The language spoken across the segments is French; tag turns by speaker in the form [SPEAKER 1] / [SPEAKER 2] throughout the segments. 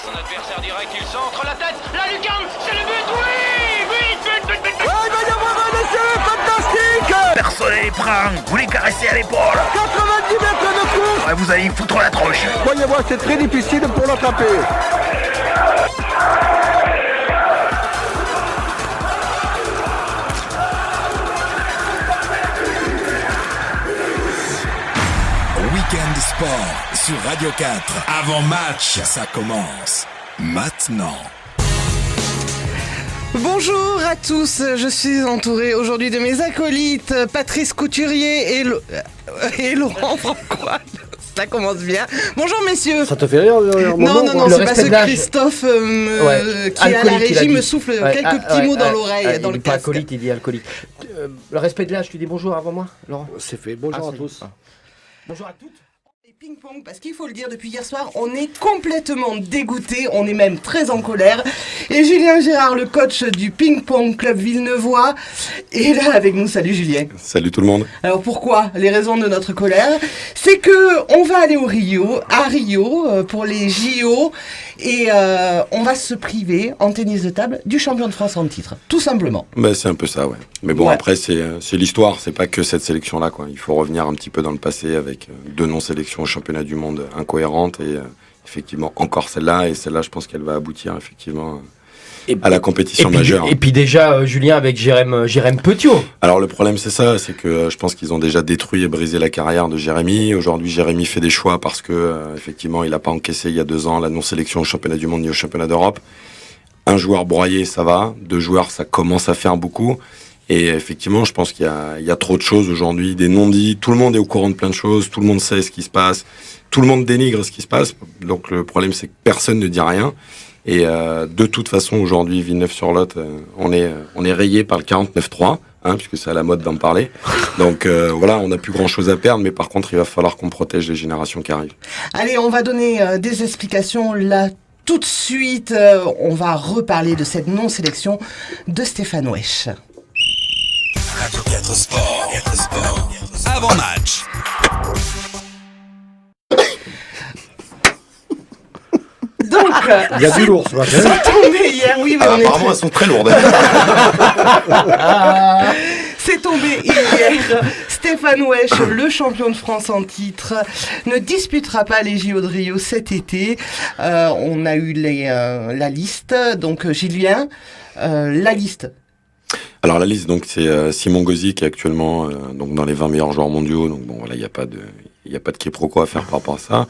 [SPEAKER 1] Son adversaire direct, il centre la tête, la lucarne, c'est le but, oui, but.
[SPEAKER 2] Ah, il va y avoir un essai fantastique.
[SPEAKER 3] Personne ne les prend, vous les caressez à l'épaule.
[SPEAKER 2] 90 mètres de course.
[SPEAKER 3] Ouais, vous allez y foutre la tronche.
[SPEAKER 2] Voyez-moi, c'est très difficile pour l'attraper.
[SPEAKER 4] Week-end Sport sur Radio 4. Avant match, ça commence maintenant.
[SPEAKER 5] Bonjour à tous, je suis entouré aujourd'hui de mes acolytes Patrice Couturier et Laurent Francois. Ça commence bien. Bonjour messieurs.
[SPEAKER 6] Ça te fait rire
[SPEAKER 5] Non, c'est parce que Christophe qui est à la régie me souffle quelques petits mots dans l'oreille, dans le casque.
[SPEAKER 6] Il dit pas acolyte, il dit alcoolique. Le respect de l'âge, tu dis bonjour avant moi, Laurent.
[SPEAKER 7] C'est fait, bonjour à tous.
[SPEAKER 6] Bonjour à toutes.
[SPEAKER 5] Ping-pong, parce qu'il faut le dire, depuis hier soir, on est complètement dégoûté, on est même très en colère. Et Julien Gérard, le coach du ping-pong club Villeneuvois, est là avec nous. Salut Julien.
[SPEAKER 8] Salut tout le monde.
[SPEAKER 5] Alors pourquoi les raisons de notre colère? C'est que on va aller à Rio, pour les JO, et on va se priver en tennis de table du champion de France en titre, tout simplement.
[SPEAKER 8] Bah, c'est un peu ça, ouais. Mais bon, après, c'est l'histoire, c'est pas que cette sélection-là, quoi. Il faut revenir un petit peu dans le passé avec deux non-sélections au championnat du monde incohérentes et effectivement encore celle-là. Et celle-là, je pense qu'elle va aboutir effectivement à la compétition majeure.
[SPEAKER 6] Et puis déjà, Julien, avec Jérém Petiot.
[SPEAKER 8] Alors le problème, c'est ça, c'est que je pense qu'ils ont déjà détruit et brisé la carrière de Jérémy. Aujourd'hui, Jérémy fait des choix parce que effectivement, il n'a pas encaissé il y a 2 ans la non-sélection au championnat du monde ni au championnat d'Europe. Un joueur broyé, ça va. 2 joueurs, ça commence à faire beaucoup. Et effectivement, je pense qu'il y a trop de choses aujourd'hui, des non-dits. Tout le monde est au courant de plein de choses. Tout le monde sait ce qui se passe. Tout le monde dénigre ce qui se passe. Donc le problème, c'est que personne ne dit rien. Et de toute façon, aujourd'hui, Villeneuve-sur-Lot, on est rayé par le 49-3, puisque c'est à la mode d'en parler. Donc voilà, on n'a plus grand-chose à perdre, mais par contre, il va falloir qu'on protège les générations qui arrivent.
[SPEAKER 5] Allez, on va donner des explications là. Tout de suite, on va reparler de cette non-sélection de Stéphane Wesch.
[SPEAKER 4] Radio 4 Sport. Avant match.
[SPEAKER 5] Donc,
[SPEAKER 7] il y a du lourd ce matin.
[SPEAKER 5] C'est tombé hier, oui, mais
[SPEAKER 8] apparemment, elles sont très lourdes.
[SPEAKER 5] C'est tombé hier. Stéphane Wesch, le champion de France en titre, ne disputera pas les JO de Rio cet été. On a eu la liste. Donc, Julien, la liste.
[SPEAKER 8] Alors la liste, donc c'est Simon Gauzy qui est actuellement donc dans les 20 meilleurs joueurs mondiaux. Donc bon, voilà, il y a pas de quiproquo à faire par rapport à ça.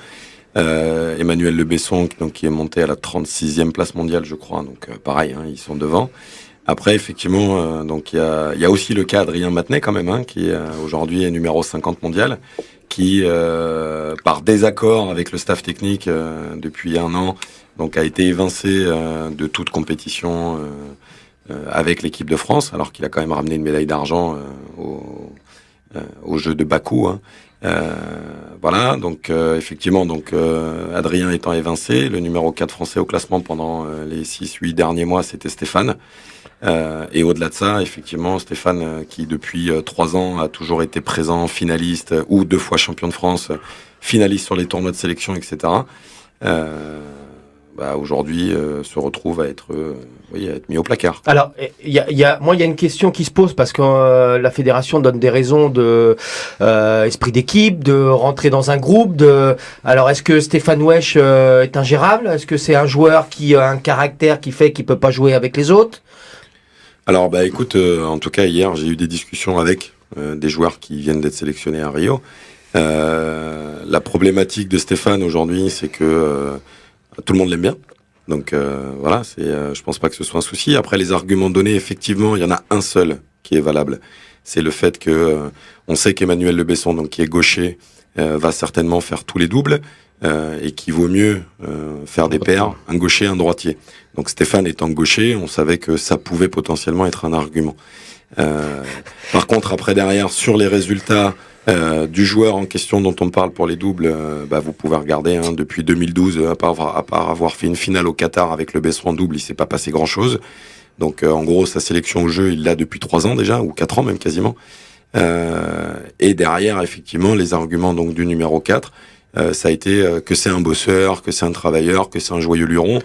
[SPEAKER 8] Emmanuel Le Besson, donc qui est monté à la 36e place mondiale, je crois. Donc pareil, ils sont devant. Après, effectivement, donc il y a aussi le cas Adrien Matenay quand même, qui aujourd'hui est numéro 50 mondial, qui par désaccord avec le staff technique depuis 1 an, donc a été évincé de toute compétition avec l'équipe de France, alors qu'il a quand même ramené une médaille d'argent aux Jeux de Bakou. Voilà, donc effectivement, Adrien étant évincé, le numéro 4 français au classement pendant les 6-8 derniers mois, c'était Stéphane. Et au-delà de ça, effectivement, Stéphane, qui depuis 3 ans a toujours été présent, finaliste ou 2 fois champion de France, finaliste sur les tournois de sélection, etc. Aujourd'hui se retrouve à être mis au placard.
[SPEAKER 6] Alors, il y a une question qui se pose parce que la fédération donne des raisons de esprit d'équipe, de rentrer dans un groupe. Alors, est-ce que Stéphane Wesch est ingérable? Est-ce que c'est un joueur qui a un caractère qui fait qu'il peut pas jouer avec les autres?
[SPEAKER 8] Alors, écoute, en tout cas, hier, j'ai eu des discussions avec des joueurs qui viennent d'être sélectionnés à Rio. La problématique de Stéphane aujourd'hui, c'est que tout le monde l'aime bien. Donc voilà, je pense pas que ce soit un souci. Après, les arguments donnés, effectivement, il y en a un seul qui est valable. C'est le fait que on sait qu'Emmanuel Le Besson, donc qui est gaucher, va certainement faire tous les doubles et qu'il vaut mieux faire des paires, un gaucher, un droitier. Donc Stéphane étant gaucher, on savait que ça pouvait potentiellement être un argument. Par contre, après derrière, sur les résultats du joueur en question dont on parle pour les doubles, vous pouvez regarder depuis 2012, à part avoir fait une finale au Qatar avec le Besson en double, il s'est pas passé grand chose. Donc en gros, sa sélection au jeu, il l'a depuis 3 ans déjà, ou 4 ans même quasiment. Et derrière, effectivement, les arguments donc du numéro 4, ça a été que c'est un bosseur, que c'est un travailleur, que c'est un joyeux luron.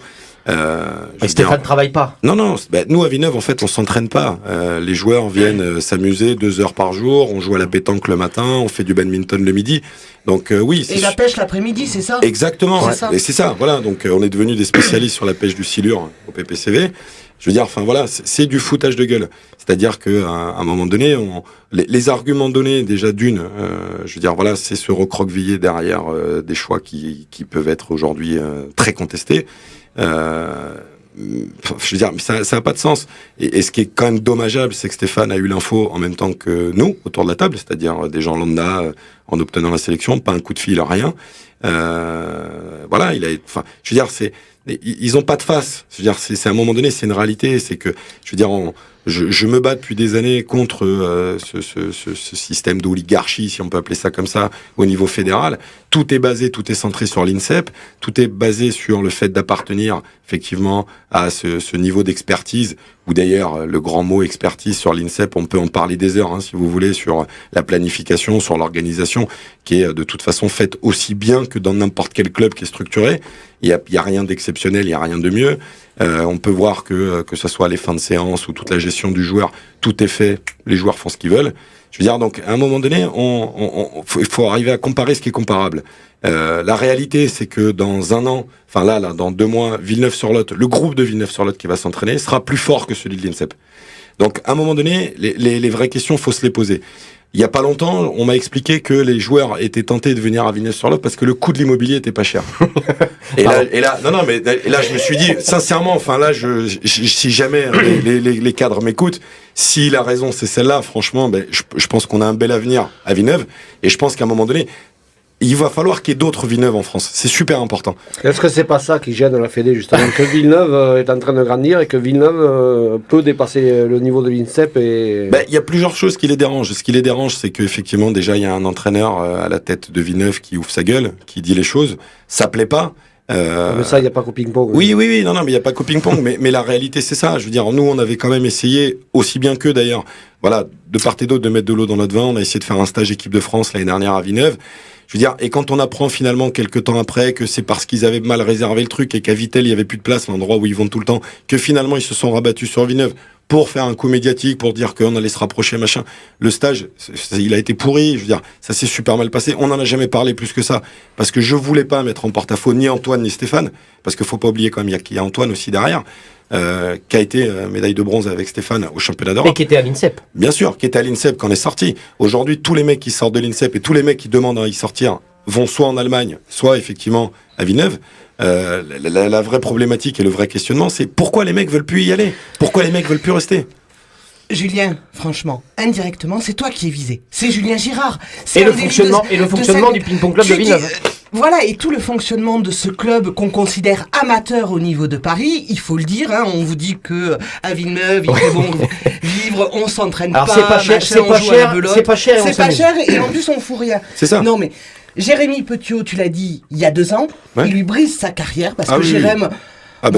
[SPEAKER 6] Et Stéphane ne travaille pas.
[SPEAKER 8] Non, nous à Villeneuve en fait on s'entraîne pas. Les joueurs viennent s'amuser 2 heures par jour, on joue à la pétanque le matin, on fait du badminton le midi. Donc oui.
[SPEAKER 5] Et la pêche l'après-midi, c'est ça ?
[SPEAKER 8] Exactement.
[SPEAKER 5] C'est ça.
[SPEAKER 8] Et c'est ça. Voilà. Donc on est devenus des spécialistes sur la pêche du silure au PPCV. Je veux dire, enfin voilà, c'est du foutage de gueule. C'est-à-dire que à un moment donné, les arguments donnés déjà d'une, je veux dire voilà, c'est se recroqueviller derrière des choix qui peuvent être aujourd'hui très contestés. Je veux dire, ça a pas de sens. Et ce qui est quand même dommageable, c'est que Stéphane a eu l'info en même temps que nous, autour de la table, c'est-à-dire des gens lambda, en obtenant la sélection, pas un coup de fil, rien. Voilà, je veux dire, ils ont pas de face. Je veux dire, c'est à un moment donné, c'est une réalité. C'est que, je veux dire, je me bats depuis des années contre ce système d'oligarchie, si on peut appeler ça comme ça, au niveau fédéral. Tout est centré sur l'INSEP. Tout est basé sur le fait d'appartenir effectivement à ce niveau d'expertise. Ou d'ailleurs, le grand mot expertise sur l'INSEP, on peut en parler des heures, si vous voulez, sur la planification, sur l'organisation, qui est de toute façon faite aussi bien que dans n'importe quel club qui est structuré. Il y a rien d'exceptionnel, il y a rien de mieux. On peut voir que ce soit les fins de séance ou toute la gestion du joueur, tout est fait, les joueurs font ce qu'ils veulent. Je veux dire, donc, à un moment donné, il faut arriver à comparer ce qui est comparable. La réalité, c'est que dans un an, enfin là, dans 2 mois, Villeneuve-sur-Lot, le groupe de Villeneuve-sur-Lot qui va s'entraîner sera plus fort que celui de l'INSEP. Donc, à un moment donné, les vraies questions, faut se les poser. Il y a pas longtemps, on m'a expliqué que les joueurs étaient tentés de venir à Villeneuve-sur-Lot parce que le coût de l'immobilier était pas cher. Et là, je me suis dit, sincèrement, enfin là, si jamais les cadres m'écoutent, si la raison c'est celle-là, franchement, je pense qu'on a un bel avenir à Villeneuve. Et je pense qu'à un moment donné, il va falloir qu'il y ait d'autres Villeneuve en France. C'est super important.
[SPEAKER 7] Est-ce que c'est pas ça qui gêne la Fédé, justement, que Villeneuve est en train de grandir et que Villeneuve peut dépasser le niveau de l'INSEP et...
[SPEAKER 8] Il y a plusieurs choses qui les dérangent. Ce qui les dérange, c'est qu'effectivement, déjà, il y a un entraîneur à la tête de Villeneuve qui ouvre sa gueule, qui dit les choses. Ça plaît pas.
[SPEAKER 7] Mais ça, il n'y a pas qu'au ping-pong.
[SPEAKER 8] Oui, non, mais il n'y a pas qu'au ping-pong. mais la réalité, c'est ça. Je veux dire, nous, on avait quand même essayé, aussi bien qu'eux d'ailleurs, voilà, de part et d'autre, de mettre de l'eau dans notre vin. On a essayé de faire un stage équipe de France l'année dernière à Villeneuve. Je veux dire, et quand on apprend finalement quelques temps après que c'est parce qu'ils avaient mal réservé le truc et qu'à Vittel, il y avait plus de place, l'endroit où ils vont tout le temps, que finalement ils se sont rabattus sur Villeneuve pour faire un coup médiatique, pour dire qu'on allait se rapprocher, machin. Le stage, il a été pourri, je veux dire, ça s'est super mal passé. On n'en a jamais parlé plus que ça. Parce que je voulais pas mettre en porte-à-faux ni Antoine ni Stéphane. Parce qu'il faut pas oublier quand même qu'il y a Antoine aussi derrière. Qui a été médaille de bronze avec Stéphane au championnat d'Europe.
[SPEAKER 6] Et qui était à l'INSEP.
[SPEAKER 8] Bien sûr, qui était à l'INSEP quand on est sorti. Aujourd'hui, tous les mecs qui sortent de l'INSEP et tous les mecs qui demandent à y sortir vont soit en Allemagne, soit effectivement à Villeneuve. La vraie problématique et le vrai questionnement, c'est pourquoi les mecs veulent plus y aller ? Pourquoi les mecs veulent plus rester ?
[SPEAKER 5] Julien, franchement, indirectement, c'est toi qui es visé. C'est Julien Girard.
[SPEAKER 6] Et le fonctionnement du ping-pong club de Villeneuve.
[SPEAKER 5] Voilà, et tout le fonctionnement de ce club qu'on considère amateur au niveau de Paris, il faut le dire, on vous dit que à Villeneuve, il fait bon vivre, on s'entraîne pas,
[SPEAKER 6] c'est pas cher,
[SPEAKER 5] machin,
[SPEAKER 6] c'est pas cher,
[SPEAKER 5] c'est pas cher, et en plus on fout rien.
[SPEAKER 8] C'est ça.
[SPEAKER 5] Non mais, Jérémy Petiot, tu l'as dit, il y a 2 ans, il lui brise sa carrière, parce que Jérém...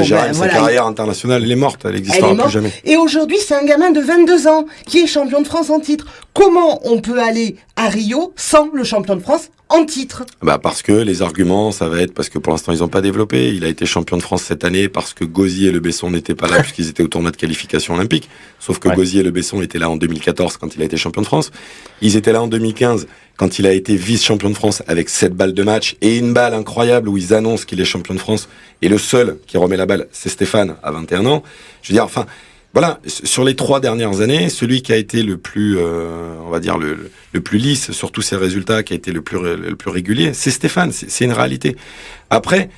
[SPEAKER 8] Jérém, sa carrière internationale, elle est morte, elle n'existera plus jamais.
[SPEAKER 5] Et aujourd'hui, c'est un gamin de 22 ans qui est champion de France en titre. Comment on peut aller à Rio sans le champion de France en titre ?
[SPEAKER 8] Parce que les arguments, ça va être parce que pour l'instant, ils n'ont pas développé. Il a été champion de France cette année parce que Gauzy et Le Besson n'étaient pas là puisqu'ils étaient au tournoi de qualification olympique. Sauf que Gauzy et Le Besson étaient là en 2014 quand il a été champion de France. Ils étaient là en 2015 quand il a été vice-champion de France avec 7 balles de match et une balle incroyable où ils annoncent qu'il est champion de France. Et le seul qui remet la balle, c'est Stéphane à 21 ans. Je veux dire, voilà, sur les 3 dernières années, celui qui a été le plus, on va dire le plus lisse sur tous ses résultats, qui a été le plus régulier, c'est Stéphane. C'est une réalité. Après,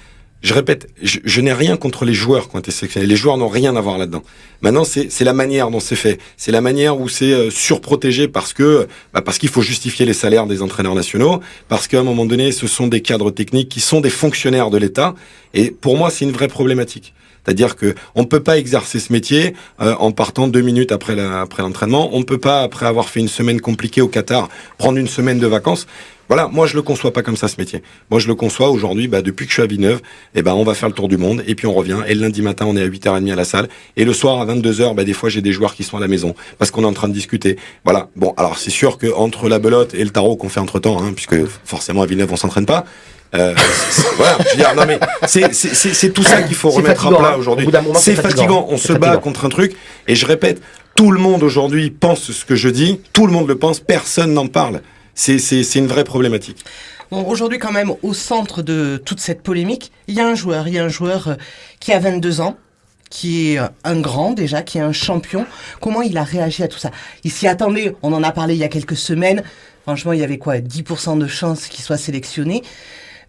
[SPEAKER 8] je répète, je n'ai rien contre les joueurs qui ont été sélectionnés. Les joueurs n'ont rien à voir là-dedans. Maintenant, c'est la manière dont c'est fait. C'est la manière où c'est surprotégé parce qu'il faut justifier les salaires des entraîneurs nationaux, parce qu'à un moment donné, ce sont des cadres techniques qui sont des fonctionnaires de l'État. Et pour moi, c'est une vraie problématique. C'est-à-dire que on peut pas exercer ce métier en partant 2 minutes après l'entraînement. On peut pas, après avoir fait une semaine compliquée au Qatar, prendre une semaine de vacances. voilà, moi je le conçois pas comme ça ce métier. Moi je le conçois aujourd'hui, depuis que je suis à Villeneuve, on va faire le tour du monde et puis on revient. Et le lundi matin, on est à 8h30 à la salle. Et le soir à 22h, des fois j'ai des joueurs qui sont à la maison parce qu'on est en train de discuter. Voilà. Bon, alors c'est sûr que entre la belote et le tarot qu'on fait entre temps, puisque forcément à Villeneuve on s'entraîne pas. Voilà, je veux dire, non mais c'est tout ça qu'il faut remettre à plat aujourd'hui. C'est fatigant. On se bat contre un truc. Et je répète, tout le monde aujourd'hui pense ce que je dis. Tout le monde le pense. Personne n'en parle. C'est une vraie problématique.
[SPEAKER 5] Bon, aujourd'hui, quand même, au centre de toute cette polémique, il y a un joueur qui a 22 ans, qui est un grand déjà, qui est un champion. Comment il a réagi à tout ça? Il s'y attendait, on en a parlé il y a quelques semaines. Franchement, il y avait 10% de chances qu'il soit sélectionné.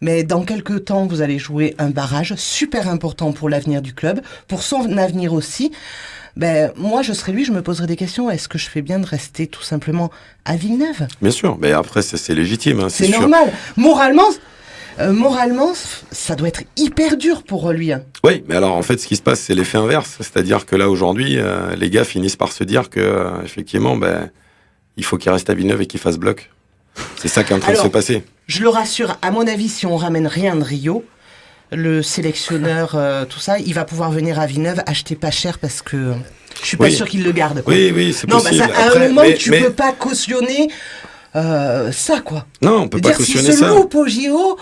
[SPEAKER 5] Mais dans quelques temps, vous allez jouer un barrage super important pour l'avenir du club, pour son avenir aussi. Moi, je serais lui, je me poserais des questions. Est-ce que je fais bien de rester tout simplement à Villeneuve?
[SPEAKER 8] Bien sûr, mais après, c'est légitime.
[SPEAKER 5] C'est normal. Moralement, ça doit être hyper dur pour lui.
[SPEAKER 8] Oui, mais alors en fait, ce qui se passe, c'est l'effet inverse. C'est-à-dire que là, aujourd'hui, les gars finissent par se dire que, effectivement, il faut qu'il reste à Villeneuve et qu'il fasse bloc. C'est ça qui est en train de se passer.
[SPEAKER 5] Je le rassure, à mon avis, si on ramène rien de Rio, le sélectionneur, tout ça, il va pouvoir venir à Villeneuve acheter pas cher parce que je suis pas sûr qu'il le garde. Quoi.
[SPEAKER 8] Oui, c'est possible.
[SPEAKER 5] Non, à un moment, tu peux pas cautionner ça, quoi.
[SPEAKER 8] Non, on peut pas cautionner ça.
[SPEAKER 5] Si se loupe au JO...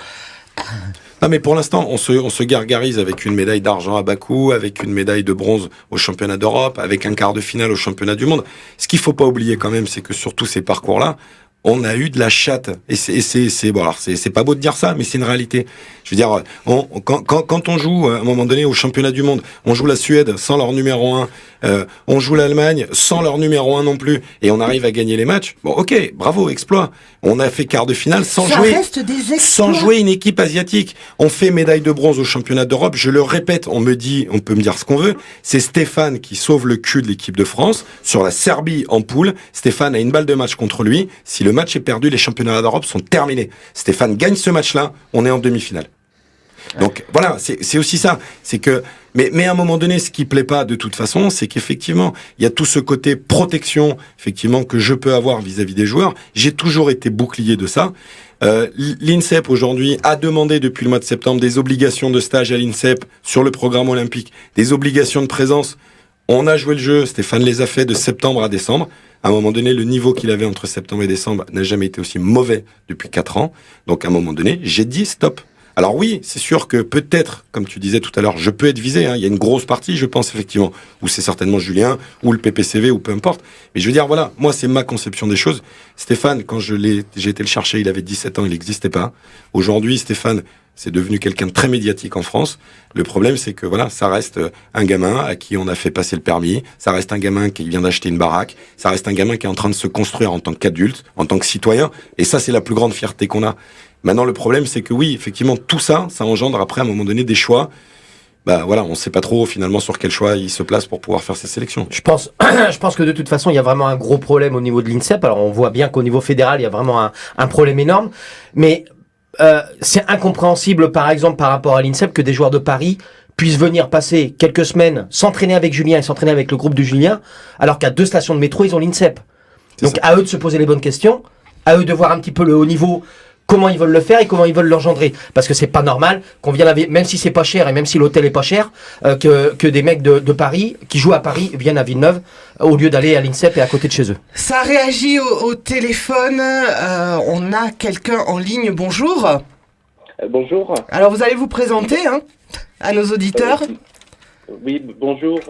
[SPEAKER 8] Non, mais pour l'instant, on se gargarise avec une médaille d'argent à Bakou, avec une médaille de bronze au championnat d'Europe, avec un quart de finale au championnat du monde. Ce qu'il faut pas oublier quand même, c'est que sur tous ces parcours-là, on a eu de la chatte. Et c'est bon, alors c'est pas beau de dire ça, mais c'est une réalité. Je veux dire, quand on joue, à un moment donné, au championnat du monde, on joue la Suède sans leur numéro 1, on joue l'Allemagne sans leur numéro 1 non plus, et on arrive à gagner les matchs. Bon, ok, bravo, exploit. On a fait quart de finale sans jouer une équipe asiatique. On fait médaille de bronze au championnat d'Europe. Je le répète, on peut me dire ce qu'on veut. C'est Stéphane qui sauve le cul de l'équipe de France sur la Serbie en poule. Stéphane a une balle de match contre lui. Si le match est perdu, les championnats d'Europe sont terminés. Stéphane gagne ce match-là, on est en demi-finale. Donc voilà, c'est aussi ça. C'est que, mais à un moment donné, ce qui plaît pas de toute façon, c'est qu'effectivement, il y a tout ce côté protection, effectivement, que je peux avoir vis-à-vis des joueurs. J'ai toujours été bouclier de ça. L'INSEP aujourd'hui a demandé depuis le mois de septembre des obligations de stage à l'INSEP sur le programme olympique, des obligations de présence. On a joué le jeu, Stéphane les a fait de septembre à décembre. À un moment donné, le niveau qu'il avait entre septembre et décembre n'a jamais été aussi mauvais depuis 4 ans. Donc à un moment donné, j'ai dit stop. Alors oui, c'est sûr que peut-être, comme tu disais tout à l'heure, je peux être visé. Il y a une grosse partie, je pense effectivement, où c'est certainement Julien, ou le PPCV, ou peu importe. Mais je veux dire, voilà, moi c'est ma conception des choses. Stéphane, quand j'ai été le chercher, il avait 17 ans, il n'existait pas. Aujourd'hui, Stéphane, c'est devenu quelqu'un de très médiatique en France. Le problème, c'est que voilà, ça reste un gamin à qui on a fait passer le permis. Ça reste un gamin qui vient d'acheter une baraque. Ça reste un gamin qui est en train de se construire en tant qu'adulte, en tant que citoyen. Et ça, c'est la plus grande fierté qu'on a. Maintenant, le problème, c'est que oui, effectivement, tout ça, ça engendre après, à un moment donné, des choix. Voilà, on sait pas trop finalement sur quel choix il se place pour pouvoir faire ses sélections.
[SPEAKER 6] Je pense que de toute façon, il y a vraiment un gros problème au niveau de l'INSEP. Alors, on voit bien qu'au niveau fédéral, il y a vraiment un problème énorme. Mais c'est incompréhensible, par exemple, par rapport à l'INSEP, que des joueurs de Paris puissent venir passer quelques semaines, s'entraîner avec Julien et s'entraîner avec le groupe de Julien, alors qu'à 2 stations de métro, ils ont l'INSEP. Donc, à eux de se poser les bonnes questions, à eux de voir un petit peu le haut niveau, comment ils veulent le faire et comment ils veulent l'engendrer. Parce que c'est pas normal qu'on vienne avec, même si c'est pas cher et même si l'hôtel est pas cher, que des mecs de Paris, qui jouent à Paris, viennent à Villeneuve, au lieu d'aller à l'INSEP et à côté de chez eux.
[SPEAKER 5] Ça réagit au téléphone. On a quelqu'un en ligne. Bonjour.
[SPEAKER 9] Bonjour.
[SPEAKER 5] Alors vous allez vous présenter à nos auditeurs.
[SPEAKER 9] Oui, bonjour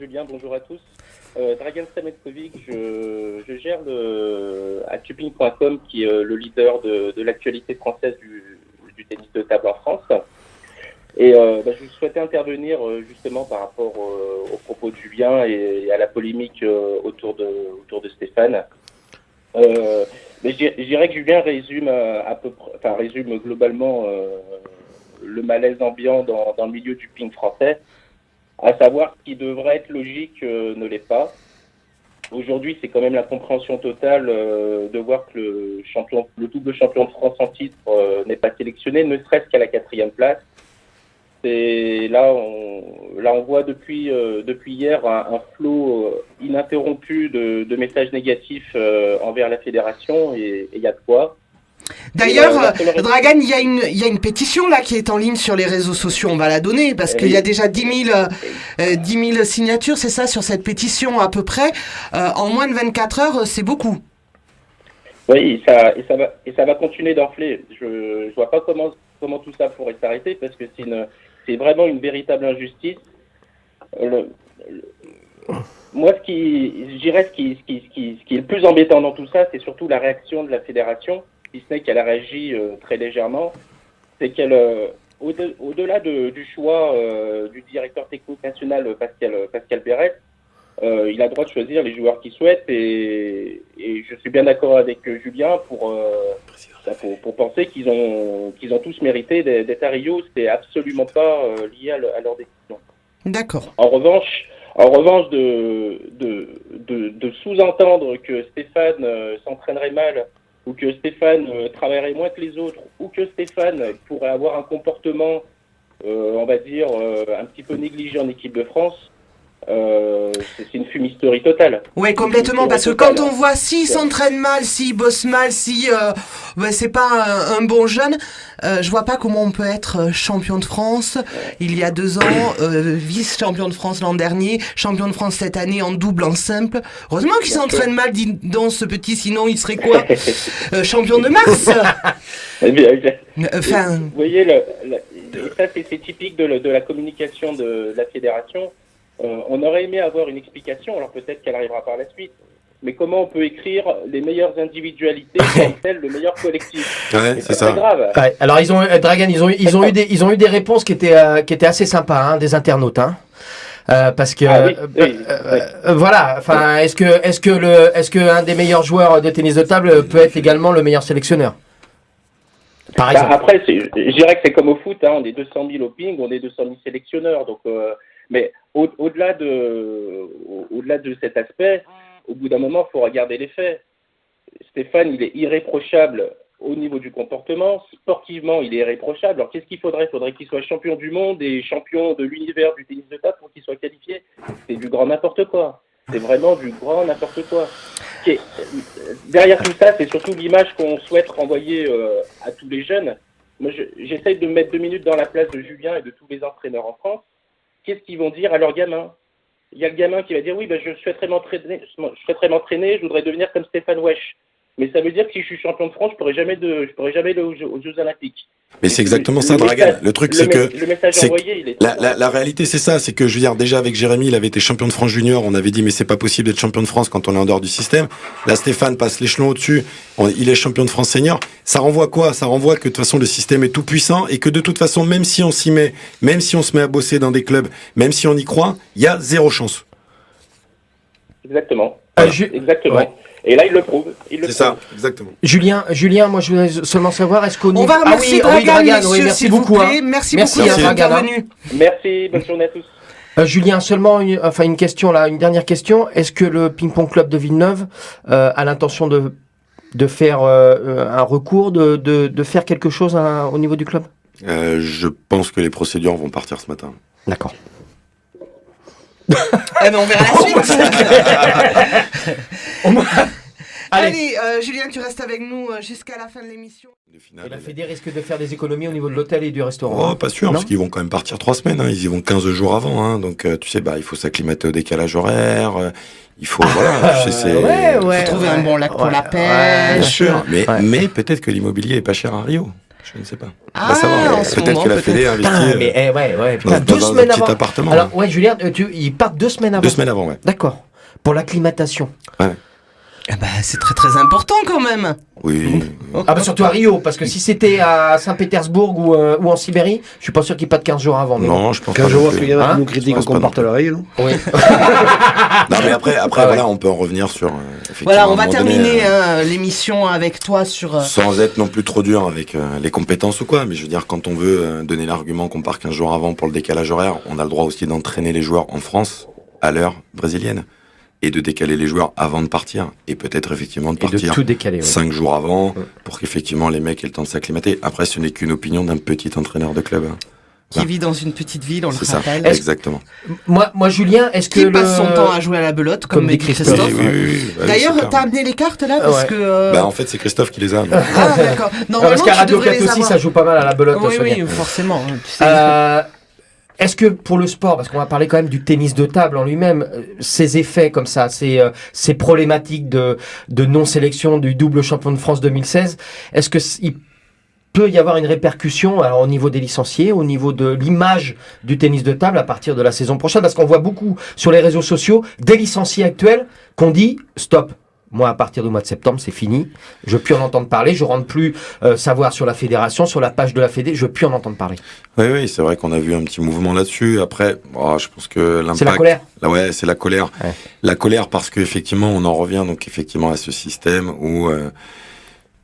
[SPEAKER 9] Julien, bonjour à tous. Dragan Stametkovic, je gère Atuping.com qui est le leader de l'actualité française du tennis de table en France. Et je souhaitais intervenir justement par rapport aux propos de Julien et à la polémique autour de Stéphane. Mais je dirais que Julien résume résume globalement le malaise ambiant dans le milieu du ping français. À savoir ce qui devrait être logique ne l'est pas. Aujourd'hui, c'est quand même la compréhension totale de voir que le double champion de France en titre n'est pas sélectionné, ne serait-ce qu'à la 4e place. Et là, on voit depuis hier un flot ininterrompu de messages négatifs envers la fédération, et il y a de quoi.
[SPEAKER 5] D'ailleurs,
[SPEAKER 9] Barcelone-
[SPEAKER 5] Dragan, il y a une pétition là qui est en ligne sur les réseaux sociaux. On va la donner parce qu'il y a déjà 10 000 signatures, c'est ça, sur cette pétition à peu près. En moins de 24 heures, c'est beaucoup.
[SPEAKER 9] Oui, et ça va continuer d'enfler. Je vois pas comment tout ça pourrait s'arrêter parce que c'est vraiment une véritable injustice. Moi, ce qui est le plus embêtant dans tout ça, c'est surtout la réaction de la fédération, si ce n'est qu'elle a réagi très légèrement. C'est qu'elle, au-delà du choix du directeur technique national Pascal Pérez, il a le droit de choisir les joueurs qu'il souhaite et je suis bien d'accord avec Julien pour penser qu'ils ont tous mérité d'être à Rio. C'est absolument pas lié à leur décision.
[SPEAKER 5] D'accord.
[SPEAKER 9] En revanche, de sous-entendre que Stéphane s'entraînerait mal ou que Stéphane travaillerait moins que les autres ou que Stéphane pourrait avoir un comportement, on va dire, un petit peu négligé en équipe de France, c'est une fumisterie totale.
[SPEAKER 5] Oui, complètement, parce que quand on voit s'il s'entraîne mal, s'il bosse mal, si c'est pas un bon jeune, je vois pas comment on peut être champion de France il y a 2 ans, vice-champion de France l'an dernier, champion de France cette année en double, en simple. Heureusement qu'il s'entraîne mal, dis donc ce petit, sinon il serait quoi champion de Mars. Enfin...
[SPEAKER 9] Vous voyez, et ça c'est typique de la communication de la fédération. On aurait aimé avoir une explication, alors peut-être qu'elle arrivera par la suite, mais comment on peut écrire les meilleures individualités comme celles le meilleur collectif?
[SPEAKER 8] Ouais, c'est ça.
[SPEAKER 9] Très grave.
[SPEAKER 6] Ouais, alors Dragan, ils ont eu des réponses qui étaient assez sympas, hein, des internautes, hein. Parce que voilà, enfin, est-ce que un des meilleurs joueurs de tennis de table peut être également le meilleur sélectionneur? Par exemple.
[SPEAKER 9] Après, je dirais que c'est comme au foot, hein, on est 200 000 au ping, on est 200 000 sélectionneurs, donc mais au-delà de cet aspect, au bout d'un moment, il faut regarder les faits. Stéphane, il est irréprochable au niveau du comportement. Sportivement, il est irréprochable. Alors, qu'est-ce qu'il faudrait? Il faudrait qu'il soit champion du monde et champion de l'univers du tennis de table pour qu'il soit qualifié. C'est du grand n'importe quoi. C'est vraiment du grand n'importe quoi. Derrière tout ça, c'est surtout l'image qu'on souhaite renvoyer à tous les jeunes. Moi, j'essaye de me mettre 2 minutes dans la place de Julien et de tous les entraîneurs en France. Qu'est-ce qu'ils vont dire à leurs gamins? Il y a le gamin qui va dire oui, je souhaiterais m'entraîner, je voudrais devenir comme Stéphane Wesch. Mais ça veut dire que si je suis champion de France, je pourrais jamais aller aux Jeux Olympiques.
[SPEAKER 8] Mais c'est exactement ça, Dragan. Le truc, c'est que
[SPEAKER 9] le message envoyé, il est
[SPEAKER 8] la réalité, c'est ça. C'est que, je veux dire, déjà avec Jérémy, il avait été champion de France junior. On avait dit, mais c'est pas possible d'être champion de France quand on est en dehors du système. Là, Stéphane passe l'échelon au-dessus. Il est champion de France senior. Ça renvoie quoi? Ça renvoie que de toute façon, le système est tout puissant et que de toute façon, même si on s'y met, même si on se met à bosser dans des clubs, même si on y croit, il y a 0 chance.
[SPEAKER 9] Exactement.
[SPEAKER 8] Voilà.
[SPEAKER 9] Exactement.
[SPEAKER 8] Ouais.
[SPEAKER 9] Et là, il le prouve.
[SPEAKER 8] C'est ça, exactement.
[SPEAKER 6] Julien, moi je voulais seulement savoir, est-ce qu'au niveau...
[SPEAKER 5] On va remercier Dragan,
[SPEAKER 6] oui, merci beaucoup.
[SPEAKER 5] Hein. Merci beaucoup
[SPEAKER 6] d'être
[SPEAKER 5] intervenu.
[SPEAKER 9] Merci, bonne journée à tous.
[SPEAKER 6] Julien, seulement une question là, une dernière question. Est-ce que le ping-pong club de Villeneuve a l'intention de faire un recours, de faire quelque chose au niveau du club?
[SPEAKER 8] Je pense que les procédures vont partir ce matin.
[SPEAKER 6] D'accord.
[SPEAKER 5] Mais on verra la suite. Allez, Julien, tu restes avec nous jusqu'à la fin de l'émission.
[SPEAKER 6] Et la Fédé risque de faire des économies au niveau de l'hôtel et du restaurant.
[SPEAKER 8] Oh, pas sûr, parce qu'ils vont quand même partir 3 semaines. Hein. Ils y vont 15 jours avant. Hein. Donc, tu sais, il faut s'acclimater au décalage horaire. Il faut, voilà, tu sais,
[SPEAKER 5] faut trouver un bon lac pour la pêche.
[SPEAKER 8] Bien sûr, mais peut-être que l'immobilier est pas cher à Rio. Je ne sais pas.
[SPEAKER 5] Ah,
[SPEAKER 8] peut-être que la Fédé a investi
[SPEAKER 6] Putain,
[SPEAKER 8] dans
[SPEAKER 6] 2 semaines
[SPEAKER 8] un petit
[SPEAKER 6] avant.
[SPEAKER 8] appartement.
[SPEAKER 6] Alors, Julien, ils partent 2 semaines avant.
[SPEAKER 8] 2 semaines avant, ouais.
[SPEAKER 6] D'accord. Pour l'acclimatation.
[SPEAKER 8] Ouais.
[SPEAKER 5] C'est très très important quand même.
[SPEAKER 8] Oui.
[SPEAKER 6] Surtout à Rio, parce que si c'était à Saint-Pétersbourg ou en Sibérie, je suis pas sûr qu'ils partent 15 jours avant.
[SPEAKER 8] Non, je pense pas.
[SPEAKER 7] Quand je vois qu'il y en a qui nous critiquent qu'on parte à l'oreille, non?
[SPEAKER 6] Oui.
[SPEAKER 8] Non, mais après, voilà, on peut en revenir sur.
[SPEAKER 5] Voilà, on va terminer l'émission avec toi sur.
[SPEAKER 8] Sans être non plus trop dur avec les compétences ou quoi, mais je veux dire, quand on veut donner l'argument qu'on part 15 jours avant pour le décalage horaire, on a le droit aussi d'entraîner les joueurs en France à l'heure brésilienne. Et de décaler les joueurs avant de partir. Et peut-être effectivement de partir 5 jours avant pour qu'effectivement les mecs aient le temps de s'acclimater. Après, ce n'est qu'une opinion d'un petit entraîneur de club. Hein.
[SPEAKER 5] qui vit dans une petite ville, on le
[SPEAKER 8] C'est ça,
[SPEAKER 5] rappelle.
[SPEAKER 8] exactement.
[SPEAKER 6] Moi, Julien, est-ce que
[SPEAKER 5] Qui passe son temps à jouer à la belote, comme dit Christophe.
[SPEAKER 8] Oui,
[SPEAKER 5] D'ailleurs,
[SPEAKER 8] c'est clair.
[SPEAKER 5] t'as amené les cartes là parce
[SPEAKER 6] Ouais.
[SPEAKER 5] que.
[SPEAKER 8] En fait, c'est Christophe qui les a.
[SPEAKER 5] Ah d'accord.
[SPEAKER 6] parce
[SPEAKER 5] Normalement,
[SPEAKER 6] qu'à
[SPEAKER 5] tu
[SPEAKER 6] Radio
[SPEAKER 5] devrais
[SPEAKER 6] 4
[SPEAKER 5] les
[SPEAKER 6] aussi,
[SPEAKER 5] avoir.
[SPEAKER 6] ça joue pas mal à la belote.
[SPEAKER 5] Oui,
[SPEAKER 6] Sonia.
[SPEAKER 5] oui, forcément. Tu sais.
[SPEAKER 6] Est-ce que pour le sport, parce qu'on va parler quand même du tennis de table en lui-même, ces effets comme ça, ces problématiques de non-sélection du double champion de France 2016, est-ce que il peut y avoir une répercussion alors, au niveau des licenciés, au niveau de l'image du tennis de table à partir de la saison prochaine? Parce qu'on voit beaucoup sur les réseaux sociaux des licenciés actuels qu'on dit stop. Moi, à partir du mois de septembre, c'est fini. Je veux plus en entendre parler. Je rentre plus savoir sur la fédération, sur la page de la fédé. Je veux plus en entendre parler.
[SPEAKER 8] Oui, c'est vrai qu'on a vu un petit mouvement là-dessus. Après, je pense que l'impact...
[SPEAKER 6] C'est la colère.
[SPEAKER 8] Ouais, c'est la colère.
[SPEAKER 6] Ouais.
[SPEAKER 8] La colère parce qu'effectivement, on en revient donc effectivement à ce système où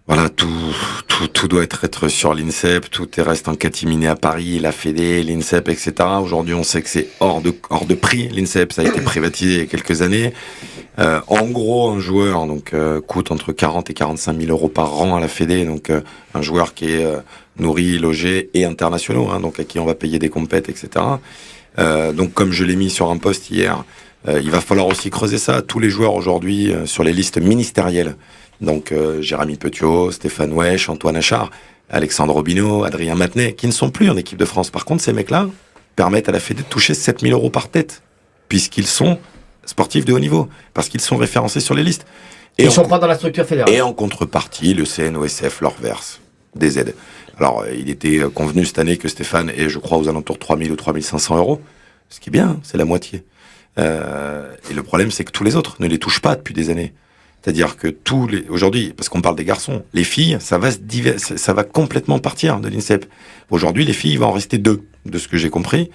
[SPEAKER 8] voilà, tout doit être sur l'INSEP, tout reste en catimini à Paris, la Fédé, l'INSEP, etc. Aujourd'hui, on sait que c'est hors de prix. L'INSEP, ça a été privatisé il y a quelques années. En gros, un joueur coûte entre 40 et 45 000 euros par an à la Fédé. Donc, un joueur qui est nourri, logé et internationaux, donc à qui on va payer des compètes, etc. Donc, comme je l'ai mis sur un post hier, il va falloir aussi creuser ça. Tous les joueurs aujourd'hui sur les listes ministérielles. Donc, Jérémy Petiot, Stéphane Wesch, Antoine Achard, Alexandre Robineau, Adrien Matenet, qui ne sont plus en équipe de France. Par contre, ces mecs-là permettent à la Fédé de toucher 7 000 euros par tête, puisqu'ils sont sportifs de haut niveau, parce qu'ils sont référencés sur les listes.
[SPEAKER 6] Et ils sont pas dans la structure fédérale.
[SPEAKER 8] Et en contrepartie, le CNOSF leur verse des aides. Alors, il était convenu cette année que Stéphane ait, je crois, aux alentours de 3 000 ou 3 500 euros, ce qui est bien, c'est la moitié. Et le problème, c'est que tous les autres ne les touchent pas depuis des années. C'est-à-dire que aujourd'hui, parce qu'on parle des garçons, les filles, ça va complètement partir de l'INSEP. Aujourd'hui, les filles, il va en rester 2, de ce que j'ai compris.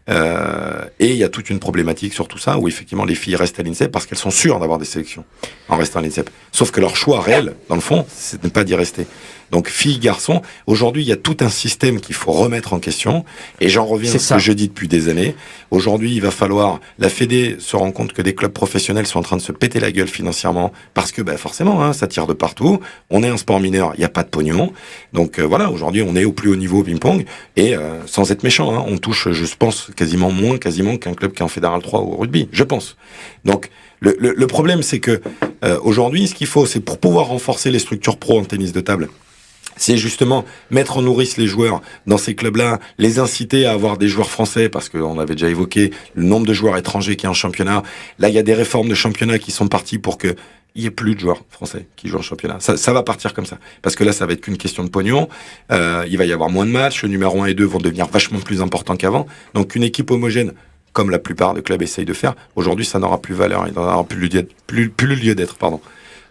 [SPEAKER 8] Et il y a toute une problématique sur tout ça, où effectivement les filles restent à l'INSEP parce qu'elles sont sûres d'avoir des sélections en restant à l'INSEP. Sauf que leur choix réel, dans le fond, c'est de ne pas d'y rester. Donc filles, garçons, aujourd'hui il y a tout un système qu'il faut remettre en question, et j'en reviens à ce que je dis depuis des années. Aujourd'hui il va falloir, la Fédé se rend compte que des clubs professionnels sont en train de se péter la gueule financièrement, parce que forcément ça tire de partout, on est un sport mineur, il n'y a pas de pognon, donc voilà, aujourd'hui on est au plus haut niveau ping-pong, et sans être méchant, on touche, je pense, quasiment moins qu'un club qui est en Fédéral 3 au rugby, je pense. Donc le problème c'est que aujourd'hui ce qu'il faut, c'est pour pouvoir renforcer les structures pro en tennis de table, c'est justement mettre en nourrice les joueurs dans ces clubs-là, les inciter à avoir des joueurs français, parce qu'on avait déjà évoqué le nombre de joueurs étrangers qui est en championnat. Là, il y a des réformes de championnat qui sont parties pour que il y ait plus de joueurs français qui jouent en championnat. Ça va partir comme ça. Parce que là, ça va être qu'une question de pognon. Il va y avoir moins de matchs. Le numéro 1 et 2 vont devenir vachement plus importants qu'avant. Donc, une équipe homogène, comme la plupart des clubs essayent de faire, aujourd'hui, ça n'aura plus valeur. Il n'aura plus le lieu d'être, pardon.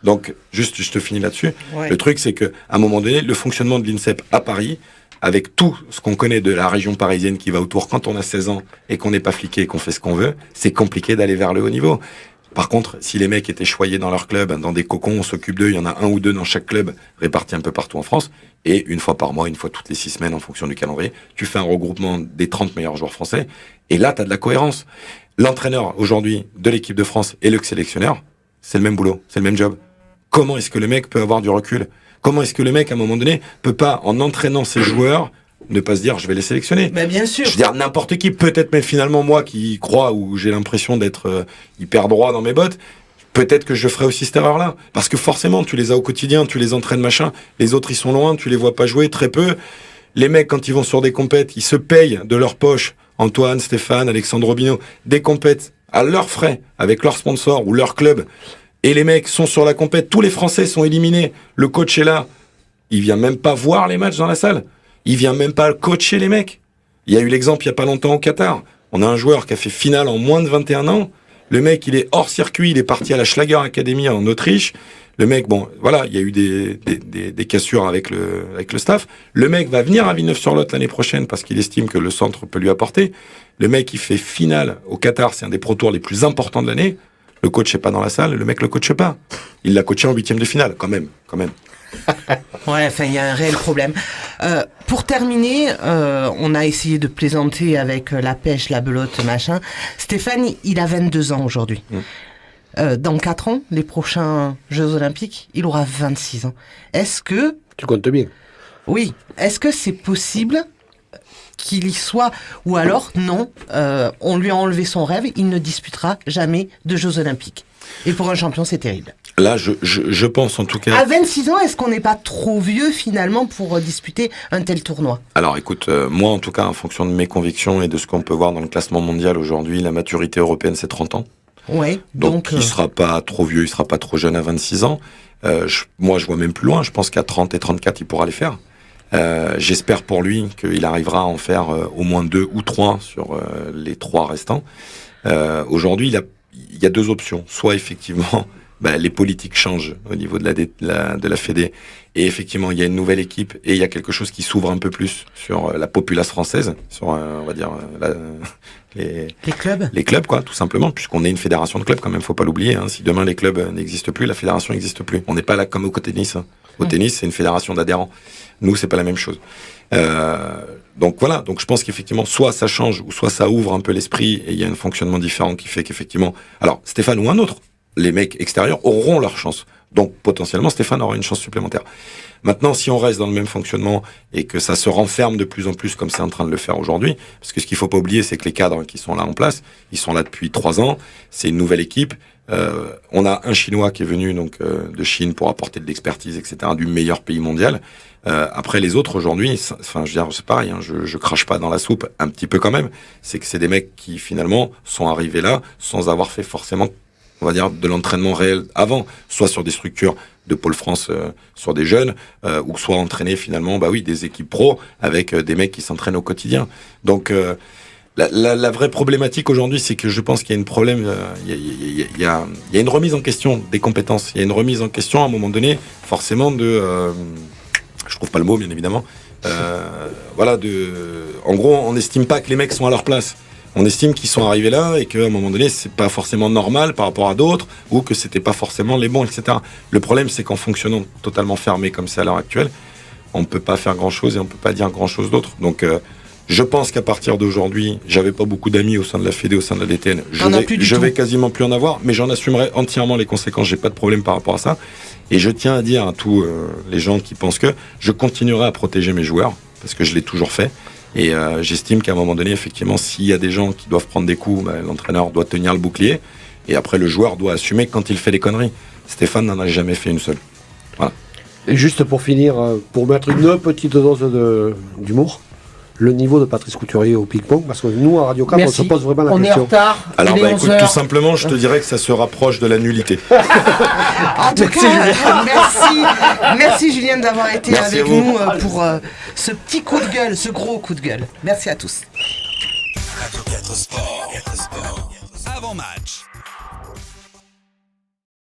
[SPEAKER 8] Donc, juste, je te finis là-dessus. Ouais. Le truc, c'est que, à un moment donné, le fonctionnement de l'INSEP à Paris, avec tout ce qu'on connaît de la région parisienne qui va autour, quand on a 16 ans et qu'on n'est pas fliqué et qu'on fait ce qu'on veut, c'est compliqué d'aller vers le haut niveau. Par contre, si les mecs étaient choyés dans leur club, dans des cocons, on s'occupe d'eux, il y en a 1 ou 2 dans chaque club, répartis un peu partout en France, et une fois par mois, une fois toutes les 6 semaines en fonction du calendrier, tu fais un regroupement des 30 meilleurs joueurs français, et là, tu as de la cohérence. L'entraîneur, aujourd'hui, de l'équipe de France et le sélectionneur, c'est le même boulot, c'est le même job. Comment est-ce que le mec peut avoir du recul? Comment est-ce que le mec, à un moment donné, peut pas, en entraînant ses joueurs, ne pas se dire, je vais les sélectionner?
[SPEAKER 5] Mais bien sûr.
[SPEAKER 8] Je veux dire, n'importe qui, peut-être, mais finalement, moi qui crois, ou j'ai l'impression d'être hyper droit dans mes bottes, peut-être que je ferai aussi cette erreur-là. Parce que forcément, tu les as au quotidien, tu les entraînes, machin. Les autres, ils sont loin, tu les vois pas jouer, très peu. Les mecs, quand ils vont sur des compètes, ils se payent de leur poche, Antoine, Stéphane, Alexandre Robineau, des compètes à leurs frais, avec leur sponsor ou leur club. Et les mecs sont sur la compète, tous les Français sont éliminés, le coach est là, il vient même pas voir les matchs dans la salle, il vient même pas coacher les mecs. Il y a eu l'exemple il y a pas longtemps au Qatar, on a un joueur qui a fait finale en moins de 21 ans, le mec il est hors circuit, il est parti à la Schlager Academy en Autriche, le mec, bon voilà, il y a eu des cassures avec le staff, le mec va venir à Villeneuve-sur-Lot l'année prochaine parce qu'il estime que le centre peut lui apporter, le mec il fait finale au Qatar, c'est un des Pro Tours les plus importants de l'année. Le coach n'est pas dans la salle, le mec le coache pas. Il l'a coaché en 8e de finale, quand même.
[SPEAKER 5] Ouais, enfin, il y a un réel problème. Pour terminer, on a essayé de plaisanter avec la pêche, la belote, machin. Stéphane, il a 22 ans aujourd'hui. Dans 4 ans, les prochains Jeux Olympiques, il aura 26 ans. Est-ce que...
[SPEAKER 7] Tu comptes bien.
[SPEAKER 5] Oui. Est-ce que c'est possible qu'il y soit, ou alors non, on lui a enlevé son rêve, il ne disputera jamais de Jeux Olympiques. Et pour un champion, c'est terrible.
[SPEAKER 8] Là, je pense en tout cas...
[SPEAKER 5] À 26 ans, est-ce qu'on n'est pas trop vieux finalement pour disputer un tel tournoi ?
[SPEAKER 8] Alors écoute, moi en tout cas, en fonction de mes convictions et de ce qu'on peut voir dans le classement mondial aujourd'hui, la maturité européenne c'est 30 ans.
[SPEAKER 5] Ouais,
[SPEAKER 8] donc il sera pas trop vieux, il sera pas trop jeune à 26 ans. Moi je vois même plus loin, je pense qu'à 30 et 34 il pourra les faire. J'espère pour lui qu'il arrivera à en faire au moins 2 ou 3 sur les 3 restants. Aujourd'hui il y a 2 options, soit effectivement les politiques changent au niveau de la Fédé, et effectivement il y a une nouvelle équipe et il y a quelque chose qui s'ouvre un peu plus sur la populace française, sur on va dire les clubs quoi, tout simplement, puisqu'on est une fédération de clubs quand même, faut pas l'oublier, hein. Si demain les clubs n'existent plus, la fédération n'existe plus. On n'est pas là comme au tennis, hein. Au tennis c'est une fédération d'adhérents, nous c'est pas la même chose. Donc voilà, donc je pense qu'effectivement soit ça change ou soit ça ouvre un peu l'esprit et il y a un fonctionnement différent qui fait qu'effectivement, alors Stéphane ou un autre, les mecs extérieurs auront leur chance. Donc potentiellement Stéphane aura une chance supplémentaire. Maintenant, si on reste dans le même fonctionnement et que ça se renferme de plus en plus comme c'est en train de le faire aujourd'hui, parce que ce qu'il faut pas oublier, c'est que les cadres qui sont là en place, ils sont là depuis 3 ans, c'est une nouvelle équipe. On a un Chinois qui est venu donc de Chine pour apporter de l'expertise, etc., du meilleur pays mondial. Après les autres aujourd'hui, enfin je veux dire c'est pareil, hein, je crache pas dans la soupe, un petit peu quand même. C'est que c'est des mecs qui finalement sont arrivés là sans avoir fait forcément, on va dire, de l'entraînement réel avant, soit sur des structures de Pôle France, sur des jeunes, ou soit entraîner finalement, des équipes pro avec des mecs qui s'entraînent au quotidien. Donc la vraie problématique aujourd'hui, c'est que je pense qu'il y a il y a une remise en question des compétences. Il y a une remise en question à un moment donné, forcément je trouve pas le mot bien évidemment. En gros, on n'estime pas que les mecs sont à leur place. On estime qu'ils sont arrivés là et qu'à un moment donné, c'est pas forcément normal par rapport à d'autres ou que c'était pas forcément les bons, etc. Le problème, c'est qu'en fonctionnant totalement fermé comme c'est à l'heure actuelle, on peut pas faire grand chose et on peut pas dire grand chose d'autre. Donc, je pense qu'à partir d'aujourd'hui, j'avais pas beaucoup d'amis au sein de la Fédé, au sein de la DTN. Je vais quasiment plus en avoir, mais j'en assumerai entièrement les conséquences. J'ai pas de problème par rapport à ça. Et je tiens à dire à tous les gens qui pensent que je continuerai à protéger mes joueurs parce que je l'ai toujours fait. Et j'estime qu'à un moment donné, effectivement, s'il y a des gens qui doivent prendre des coups, l'entraîneur doit tenir le bouclier. Et après, le joueur doit assumer quand il fait des conneries. Stéphane n'en a jamais fait une seule. Voilà.
[SPEAKER 7] Et juste pour finir, pour mettre une petite dose d'humour, le niveau de Patrice Couturier au ping-pong, parce que nous, à Radio 4, on se pose vraiment la question.
[SPEAKER 6] On est en retard.
[SPEAKER 8] Alors, écoute, tout simplement, je te dirais que ça se rapproche de la nullité.
[SPEAKER 5] En tout cas, merci Julien d'avoir été avec nous pour ce petit coup de gueule, ce gros coup de gueule. Merci à tous.
[SPEAKER 4] Radio 4 Sport. Avant match.